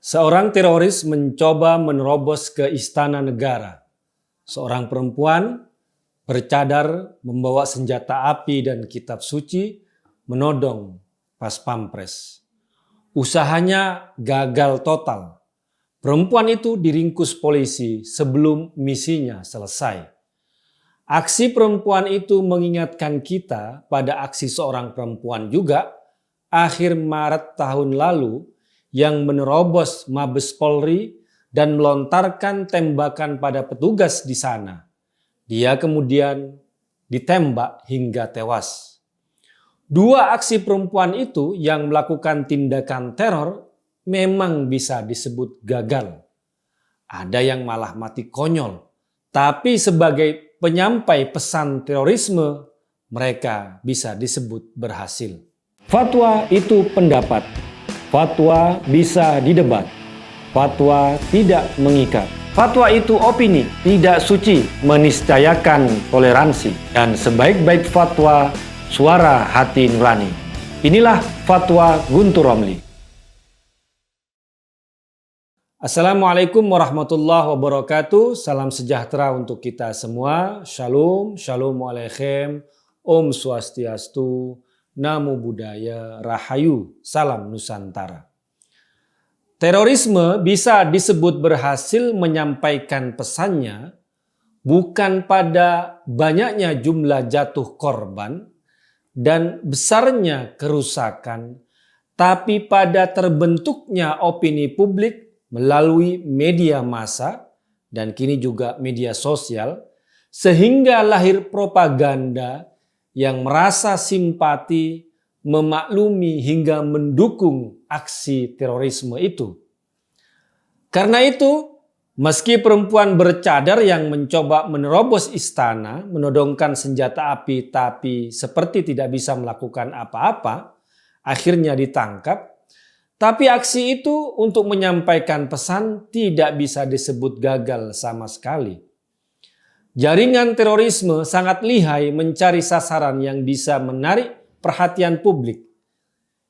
Seorang teroris mencoba menerobos ke istana negara. Seorang perempuan bercadar membawa senjata api dan kitab suci menodong pas pampres. Usahanya gagal total. Perempuan itu diringkus polisi sebelum misinya selesai. Aksi perempuan itu mengingatkan kita pada aksi seorang perempuan juga akhir Maret tahun lalu yang menerobos Mabes Polri dan melontarkan tembakan pada petugas di sana. Dia kemudian ditembak hingga tewas. Dua aksi perempuan itu yang melakukan tindakan teror memang bisa disebut gagal. Ada yang malah mati konyol, tapi sebagai penyampai pesan terorisme, mereka bisa disebut berhasil. Fatwa itu pendapat. Fatwa bisa didebat. Fatwa tidak mengikat. Fatwa itu opini, tidak suci, meniscayakan toleransi. Dan sebaik-baik fatwa, suara hati nurani. Inilah Fatwa Guntur Romli. Assalamualaikum warahmatullahi wabarakatuh. Salam sejahtera untuk kita semua. Shalom, shalom alaikum, Om Swastiastu, Namo Buddhaya, Rahayu, Salam Nusantara. Terorisme bisa disebut berhasil menyampaikan pesannya bukan pada banyaknya jumlah jatuh korban dan besarnya kerusakan, tapi pada terbentuknya opini publik melalui media massa dan kini juga media sosial, sehingga lahir propaganda yang merasa simpati, memaklumi hingga mendukung aksi terorisme itu. Karena itu, meski perempuan bercadar yang mencoba menerobos istana, menodongkan senjata api tapi seperti tidak bisa melakukan apa-apa, akhirnya ditangkap, tapi aksi itu untuk menyampaikan pesan tidak bisa disebut gagal sama sekali. Jaringan terorisme sangat lihai mencari sasaran yang bisa menarik perhatian publik.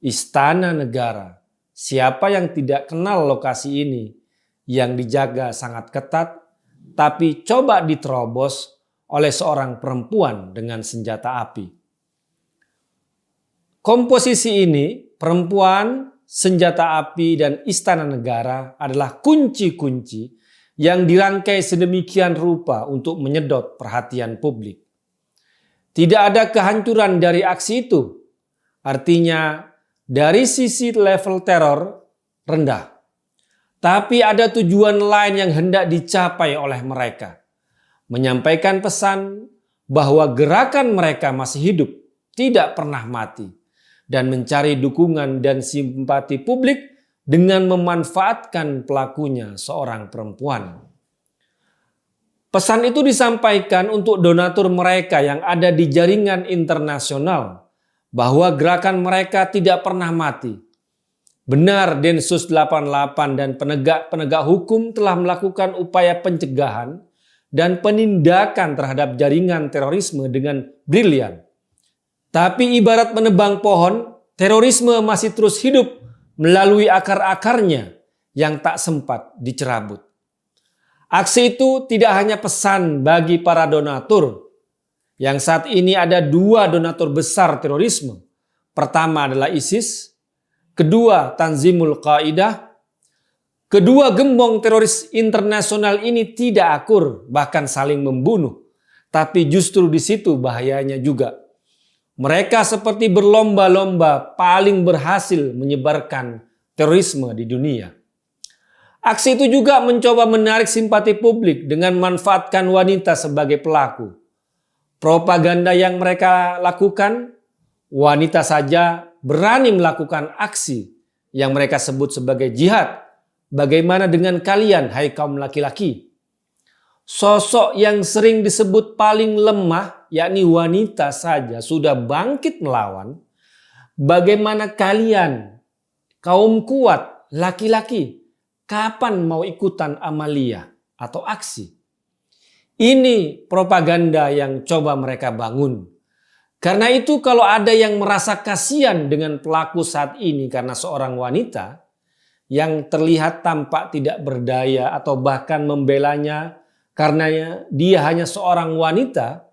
Istana negara, siapa yang tidak kenal lokasi ini yang dijaga sangat ketat, tapi coba diterobos oleh seorang perempuan dengan senjata api. Komposisi ini, perempuan, senjata api, dan istana negara adalah kunci-kunci yang dirangkai sedemikian rupa untuk menyedot perhatian publik. Tidak ada kehancuran dari aksi itu. Artinya dari sisi level teror rendah. Tapi ada tujuan lain yang hendak dicapai oleh mereka. Menyampaikan pesan bahwa gerakan mereka masih hidup, tidak pernah mati. Dan mencari dukungan dan simpati publik dengan memanfaatkan pelakunya seorang perempuan. Pesan itu disampaikan untuk donatur mereka yang ada di jaringan internasional bahwa gerakan mereka tidak pernah mati. Benar, Densus 88 dan penegak hukum telah melakukan upaya pencegahan dan penindakan terhadap jaringan terorisme dengan brilian. Tapi ibarat menebang pohon, terorisme masih terus hidup melalui akar-akarnya yang tak sempat dicerabut. Aksi itu tidak hanya pesan bagi para donatur, yang saat ini ada dua donatur besar terorisme. Pertama adalah ISIS, kedua Tanzimul Qa'idah. Kedua gembong teroris internasional ini tidak akur, bahkan saling membunuh. Tapi justru di situ bahayanya juga. Mereka seperti berlomba-lomba paling berhasil menyebarkan terorisme di dunia. Aksi itu juga mencoba menarik simpati publik dengan memanfaatkan wanita sebagai pelaku. Propaganda yang mereka lakukan, wanita saja berani melakukan aksi yang mereka sebut sebagai jihad. Bagaimana dengan kalian, hai kaum laki-laki? Sosok yang sering disebut paling lemah, yakni wanita saja sudah bangkit melawan. Bagaimana kalian, kaum kuat, laki-laki, kapan mau ikutan amalia atau aksi? Ini propaganda yang coba mereka bangun. Karena itu kalau ada yang merasa kasihan dengan pelaku saat ini karena seorang wanita, yang terlihat tampak tidak berdaya atau bahkan membelanya karena dia hanya seorang wanita,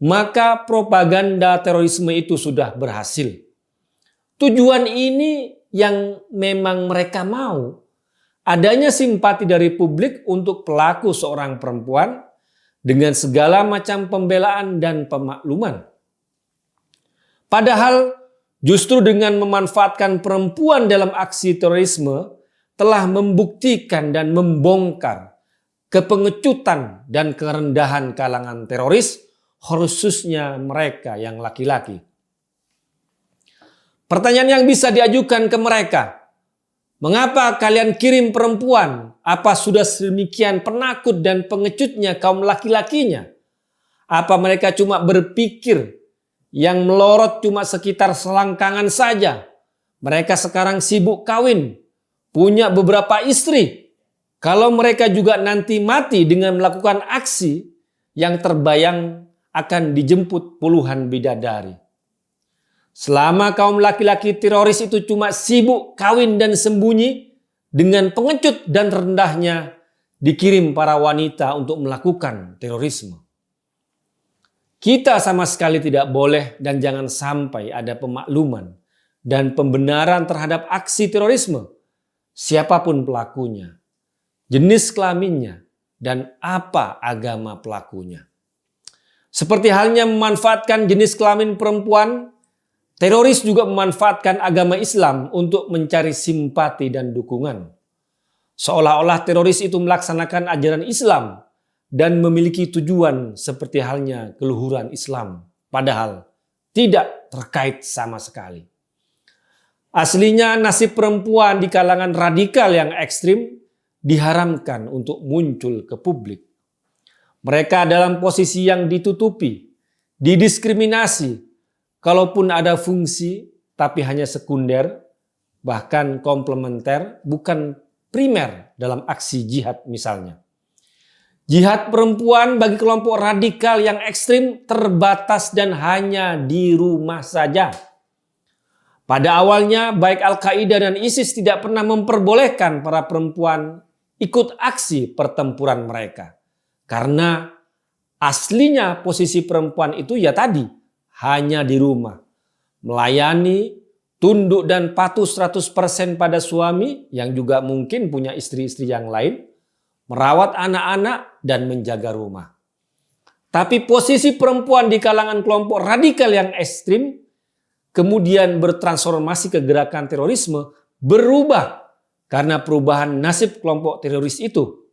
maka propaganda terorisme itu sudah berhasil. Tujuan ini yang memang mereka mau. Adanya simpati dari publik untuk pelaku seorang perempuan dengan segala macam pembelaan dan pemakluman. Padahal justru dengan memanfaatkan perempuan dalam aksi terorisme telah membuktikan dan membongkar kepengecutan dan kerendahan kalangan teroris, khususnya mereka yang laki-laki. Pertanyaan yang bisa diajukan ke mereka, mengapa kalian kirim perempuan? Apa sudah sedemikian penakut dan pengecutnya kaum laki-lakinya? Apa mereka cuma berpikir yang melorot cuma sekitar selangkangan saja? Mereka sekarang sibuk kawin, punya beberapa istri. Kalau mereka juga nanti mati dengan melakukan aksi, yang terbayang akan dijemput puluhan bidadari. Selama kaum laki-laki teroris itu cuma sibuk kawin dan sembunyi, dengan pengecut dan rendahnya dikirim para wanita untuk melakukan terorisme. Kita sama sekali tidak boleh dan jangan sampai ada pemakluman dan pembenaran terhadap aksi terorisme, siapapun pelakunya, jenis kelaminnya, dan apa agama pelakunya. Seperti halnya memanfaatkan jenis kelamin perempuan, teroris juga memanfaatkan agama Islam untuk mencari simpati dan dukungan. Seolah-olah teroris itu melaksanakan ajaran Islam dan memiliki tujuan seperti halnya keluhuran Islam. Padahal tidak terkait sama sekali. Aslinya nasib perempuan di kalangan radikal yang ekstrim diharamkan untuk muncul ke publik. Mereka dalam posisi yang ditutupi, didiskriminasi, kalaupun ada fungsi tapi hanya sekunder, bahkan komplementer, bukan primer dalam aksi jihad misalnya. Jihad perempuan bagi kelompok radikal yang ekstrim terbatas dan hanya di rumah saja. Pada awalnya baik Al-Qaeda dan ISIS tidak pernah memperbolehkan para perempuan ikut aksi pertempuran mereka. Karena aslinya posisi perempuan itu ya tadi, hanya di rumah. Melayani, tunduk dan patuh 100% pada suami yang juga mungkin punya istri-istri yang lain. Merawat anak-anak dan menjaga rumah. Tapi posisi perempuan di kalangan kelompok radikal yang ekstrim kemudian bertransformasi ke gerakan terorisme berubah karena perubahan nasib kelompok teroris itu.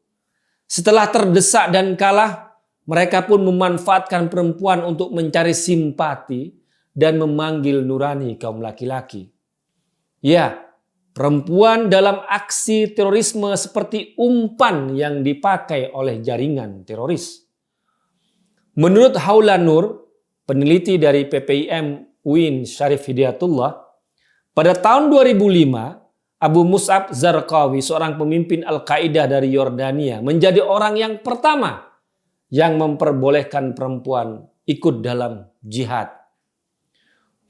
Setelah terdesak dan kalah, mereka pun memanfaatkan perempuan untuk mencari simpati dan memanggil nurani kaum laki-laki. Ya, perempuan dalam aksi terorisme seperti umpan yang dipakai oleh jaringan teroris. Menurut Haula Nur, peneliti dari PPIM UIN Syarif Hidayatullah, pada tahun 2005, Abu Mus'ab Zarqawi, seorang pemimpin Al-Qaeda dari Yordania, menjadi orang yang pertama yang memperbolehkan perempuan ikut dalam jihad.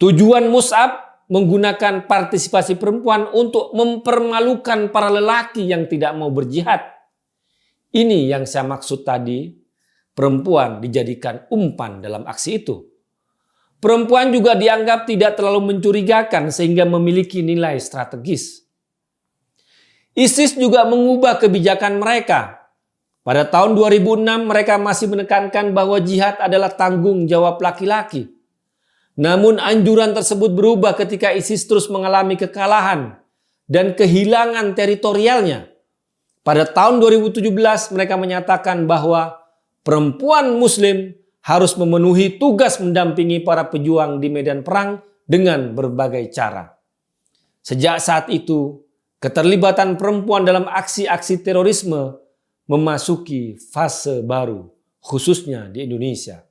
Tujuan Mus'ab menggunakan partisipasi perempuan untuk mempermalukan para lelaki yang tidak mau berjihad. Ini yang saya maksud tadi, perempuan dijadikan umpan dalam aksi itu. Perempuan juga dianggap tidak terlalu mencurigakan sehingga memiliki nilai strategis. ISIS juga mengubah kebijakan mereka. Pada tahun 2006 mereka masih menekankan bahwa jihad adalah tanggung jawab laki-laki. Namun anjuran tersebut berubah ketika ISIS terus mengalami kekalahan dan kehilangan teritorialnya. Pada tahun 2017 mereka menyatakan bahwa perempuan muslim harus memenuhi tugas mendampingi para pejuang di medan perang dengan berbagai cara. Sejak saat itu, keterlibatan perempuan dalam aksi-aksi terorisme memasuki fase baru, khususnya di Indonesia.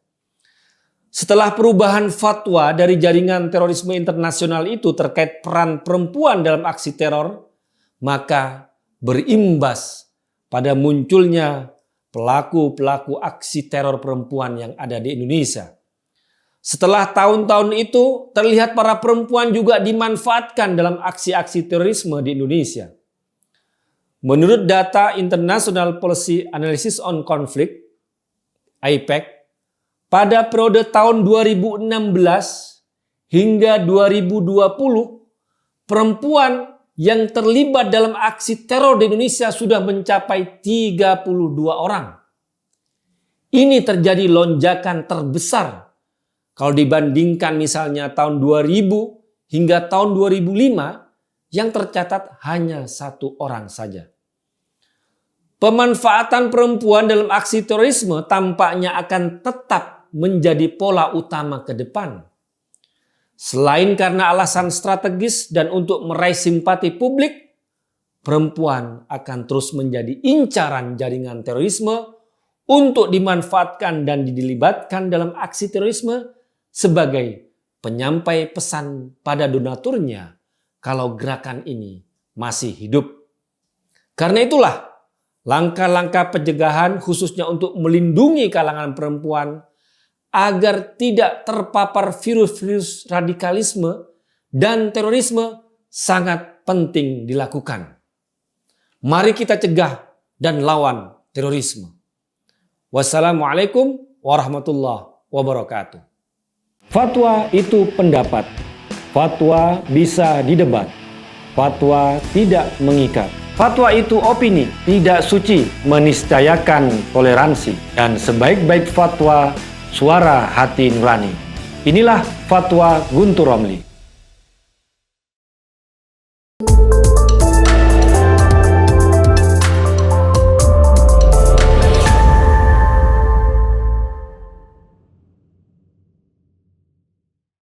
Setelah perubahan fatwa dari jaringan terorisme internasional itu terkait peran perempuan dalam aksi teror, maka berimbas pada munculnya pelaku-pelaku aksi teror perempuan yang ada di Indonesia. Setelah tahun-tahun itu, terlihat para perempuan juga dimanfaatkan dalam aksi-aksi terorisme di Indonesia. menurut data International Policy Analysis on Conflict, IPAC, pada periode tahun 2016 hingga 2020, perempuan yang terlibat dalam aksi teror di Indonesia sudah mencapai 32 orang. Ini terjadi lonjakan terbesar kalau dibandingkan misalnya tahun 2000 hingga tahun 2005 yang tercatat hanya 1 orang saja. Pemanfaatan perempuan dalam aksi terorisme tampaknya akan tetap menjadi pola utama ke depan. Selain karena alasan strategis dan untuk meraih simpati publik, perempuan akan terus menjadi incaran jaringan terorisme untuk dimanfaatkan dan dilibatkan dalam aksi terorisme sebagai penyampai pesan pada donaturnya kalau gerakan ini masih hidup. Karena itulah, langkah-langkah pencegahan khususnya untuk melindungi kalangan perempuan agar tidak terpapar virus-virus radikalisme dan terorisme sangat penting dilakukan. Mari kita cegah dan lawan terorisme. Wassalamualaikum warahmatullahi wabarakatuh. Fatwa itu pendapat. Fatwa bisa didebat. Fatwa tidak mengikat. Fatwa itu opini, tidak suci, meniscayakan toleransi. Dan sebaik-baik fatwa, suara hati nurani. Inilah Fatwa Guntur Romli.